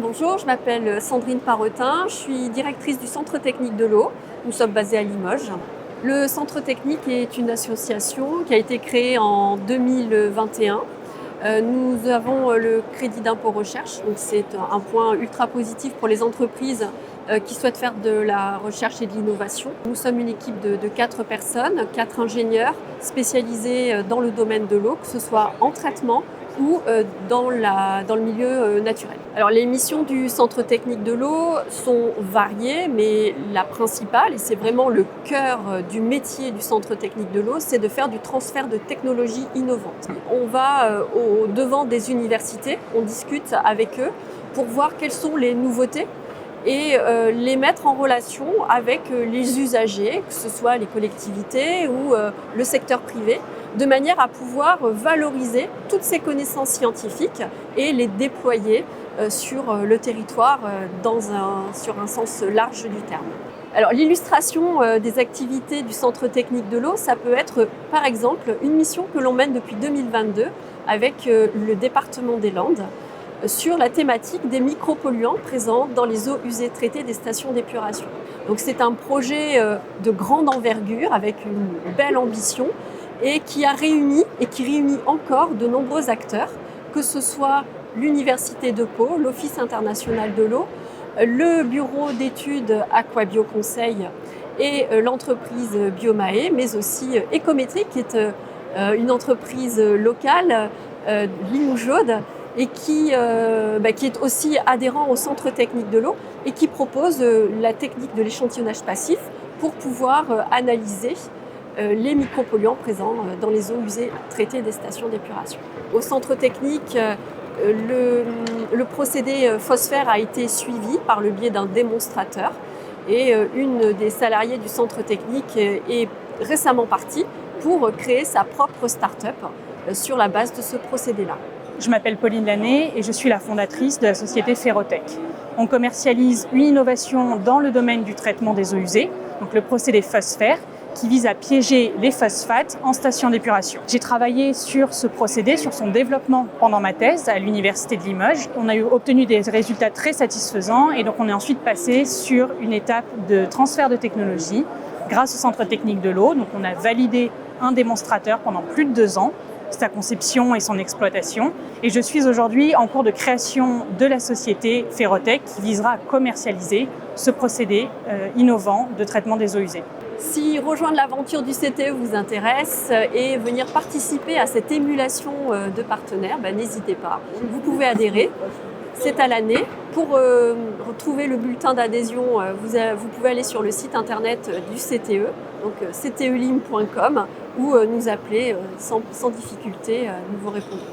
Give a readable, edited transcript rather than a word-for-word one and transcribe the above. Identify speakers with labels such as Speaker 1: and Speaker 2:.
Speaker 1: Bonjour, je m'appelle Sandrine Parretin, je suis directrice du Centre technique de l'eau. Nous sommes basés à Limoges. Le Centre technique est une association qui a été créée en 2021. Nous avons le crédit d'impôt recherche, donc c'est un point ultra positif pour les entreprises qui souhaitent faire de la recherche et de l'innovation. Nous sommes une équipe de 4 personnes, 4 ingénieurs spécialisés dans le domaine de l'eau, que ce soit en traitement ou dans le milieu naturel. Alors les missions du Centre technique de l'eau sont variées, mais la principale, et c'est vraiment le cœur du métier du Centre technique de l'eau, c'est de faire du transfert de technologies innovantes. On va au devant des universités, on discute avec eux pour voir quelles sont les nouveautés et les mettre en relation avec les usagers, que ce soit les collectivités ou le secteur privé, de manière à pouvoir valoriser toutes ces connaissances scientifiques et les déployer sur le territoire sur un sens large du terme. Alors l'illustration des activités du Centre technique de l'eau, ça peut être par exemple une mission que l'on mène depuis 2022 avec le département des Landes sur la thématique des micropolluants présents dans les eaux usées traitées des stations d'épuration. Donc c'est un projet de grande envergure avec une belle ambition et qui réunit encore de nombreux acteurs, que ce soit l'Université de Pau, l'Office international de l'eau, le bureau d'études Aquabio Conseil et l'entreprise Biomae, mais aussi Ecométrique, qui est une entreprise locale, limougeaude, et qui est aussi adhérent au Centre technique de l'eau et qui propose la technique de l'échantillonnage passif pour pouvoir analyser les micropolluants présents dans les eaux usées traitées des stations d'épuration. Au Centre technique, le procédé phosphère a été suivi par le biais d'un démonstrateur et une des salariées du Centre technique est récemment partie pour créer sa propre start-up sur la base de ce procédé-là.
Speaker 2: Je m'appelle Pauline Lanné et je suis la fondatrice de la société Ferrotech. On commercialise une innovation dans le domaine du traitement des eaux usées, donc le procédé phosphère, qui vise à piéger les phosphates en station d'épuration. J'ai travaillé sur ce procédé, sur son développement pendant ma thèse à l'Université de Limoges. On a obtenu des résultats très satisfaisants et donc on est ensuite passé sur une étape de transfert de technologie grâce au Centre technique de l'eau. Donc on a validé un démonstrateur pendant plus de 2 ans, sa conception et son exploitation. Et je suis aujourd'hui en cours de création de la société Ferrotech qui visera à commercialiser ce procédé innovant de traitement des eaux usées.
Speaker 1: Si rejoindre l'aventure du CTE vous intéresse et venir participer à cette émulation de partenaires, n'hésitez pas. Vous pouvez adhérer, c'est à l'année. Pour retrouver le bulletin d'adhésion, vous pouvez aller sur le site internet du CTE, donc ctelim.com, ou nous appeler sans difficulté, nous vous répondrons.